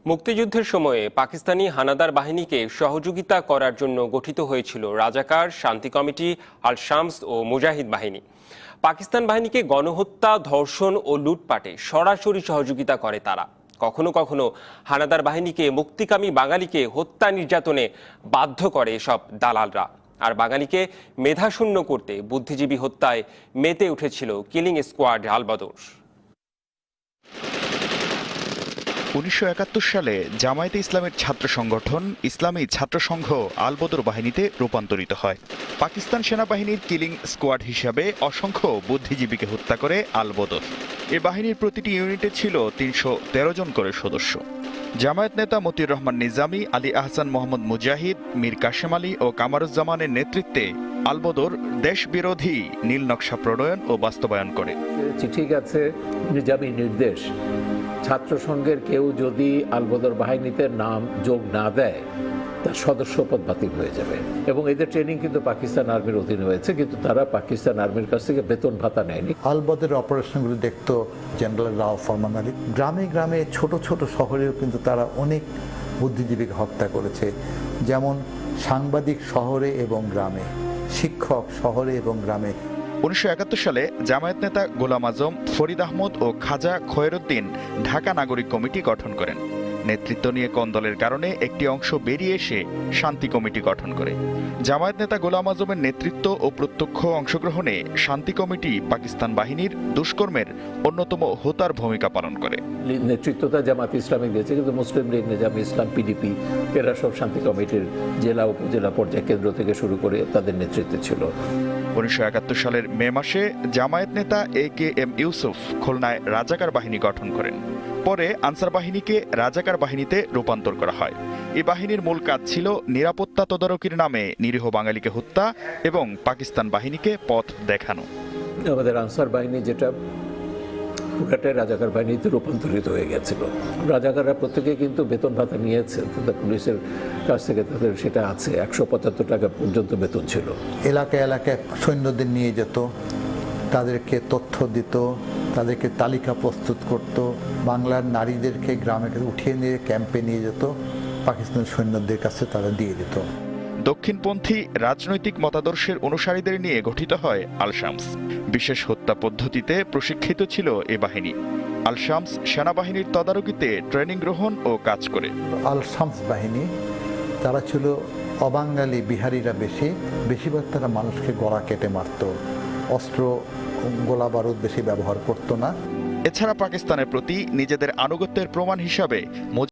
মুক্তিযুদ্ধের সময়ে পাকিস্তানি হানাদার বাহিনীকে সহযোগিতা করার জন্য গঠিত হয়েছিল রাজাকার, শান্তি কমিটি, আল শামস ও মুজাহিদ বাহিনী। পাকিস্তান বাহিনীকে গণহত্যা, ধর্ষণ ও লুটপাটে সরাসরি সহযোগিতা করে তারা। কখনো কখনো হানাদার বাহিনীকে মুক্তিকামী বাঙালিকে হত্যা নির্যাতনে বাধ্য করে এসব দালালরা। আর বাঙালিকে মেধাশূন্য করতে বুদ্ধিজীবী হত্যায় মেতে উঠেছিল কিলিং স্কোয়াড আলবদর। 1971 সালে জামায়াতে ইসলামের ছাত্র সংগঠন ইসলামী ছাত্র সংঘ আলবদর বাহিনীতে রূপান্তরিত হয়। পাকিস্তান সেনাবাহিনীর কিলিং স্কোয়াড হিসাবে অসংখ্য বুদ্ধিজীবীকে হত্যা করে আলবদর। এ বাহিনীর প্রতিটি ইউনিটে ছিল 313 জন করে সদস্য। জামায়াত নেতা মতিউর রহমান নিজামী, আলী আহসান মোহাম্মদ মুজাহিদ, মীর কাশেম আলী ও কামারুজ্জামানের নেতৃত্বে আলবদর দেশ বিরোধী নীল নকশা প্রণয়ন ও বাস্তবায়ন করে। চিঠি গেছে, নিজামী নির্দেশ, ছাত্র সংঘের কেউ যদি আলবদর বাহিনীতে নাম যোগ না দেয় তার সদস্যপদ বাতিল হয়ে যাবে। এবং এদের ট্রেনিং কিন্তু পাকিস্তান আর্মির অধীনে হয়েছে, কিন্তু তারা পাকিস্তান আর্মির কাছ থেকে বেতন ভাতা নেয়নি। আলবদরের অপারেশনগুলো দেখতো জেনারেল রাও ফরমান আলী। গ্রামে গ্রামে ছোট ছোট শহরেও কিন্তু তারা অনেক বুদ্ধিজীবীকে হত্যা করেছে, যেমন সাংবাদিক শহরে এবং গ্রামে, শিক্ষক শহরে এবং গ্রামে। 1971 সালে জামায়াত নেতা গোলাম আজম, ফরিদ আহমদ ও খাজা খয়েরউদ্দিন ঢাকা নাগরিক কমিটি গঠন করেন। নেতৃত্ব নিয়ে কোন্দলের কারণে একটি অংশ বেরিয়ে এসে শান্তি কমিটি গঠন করে। জামায়াত নেতা গোলাম আজমের নেতৃত্ব ও প্রত্যক্ষ অংশগ্রহণে শান্তি কমিটি পাকিস্তান বাহিনীর দুষ্কর্মের অন্যতম হোতার ভূমিকা পালন করে। নেতৃত্বটা জামাত ইসলামী দিয়েছে, কিন্তু মুসলিম লীগ, নিজামী ইসলাম, পিডিপি এরা সব শান্তি কমিটির জেলা উপজেলা পর্যায় কেন্দ্র থেকে শুরু করে তাদের নেতৃত্বে ছিল। 1971 সালের মে মাসে জামায়াত নেতা AKM ইউসুফ খুলনায় রাজাকার বাহিনী গঠন করেন। পরে আনসার বাহিনীকে রাজাকার বাহিনীতে রূপান্তর করা হয়। এই বাহিনীর মূল কাজ ছিল নিরাপত্তা তদারকির নামে নিরীহ বাঙালিকে হত্যা এবং পাকিস্তান বাহিনীকে পথ দেখানো। আমাদের আনসার বাহিনী যেটা পুরাটাই রাজাকার বাহিনীতে রূপান্তরিত হয়ে গেছিল। রাজাকাররা প্রত্যেকে কিন্তু বেতন ভাতা নিয়েছে, তাদের পুলিশের কাছ থেকে তাদের সেটা আছে, 175 টাকা পর্যন্ত বেতন ছিল। এলাকায় এলাকায় সৈন্যদের নিয়ে যেত, তাদেরকে তথ্য দিত, তাদেরকে তালিকা প্রস্তুত করত, বাংলার নারীদেরকে গ্রামে উঠিয়ে নিয়ে ক্যাম্পে নিয়ে যেত, পাকিস্তান সৈন্যদের কাছে তারা দিয়ে দিত। দক্ষিণপন্থী রাজনৈতিক মতাদর্শের অনুসারীদের নিয়ে গঠিত হয় আল শামস। বিশেষ হত্যা পদ্ধতিতে প্রশিক্ষিত ছিল এ বাহিনী। আল শামস সেনাবাহিনীর তদারকিতে ট্রেনিং গ্রহণ ও কাজ করে। আল শামস বাহিনী তারা ছিল অবাঙালি, বিহারিরা বেশিরভাগ তারা মানুষকে গলা কেটে মারত, অস্ত্র গোলা বারুদ বেশি ব্যবহার করতো না। এছাড়া পাকিস্তানের প্রতি নিজেদের আনুগত্যের প্রমাণ হিসাবে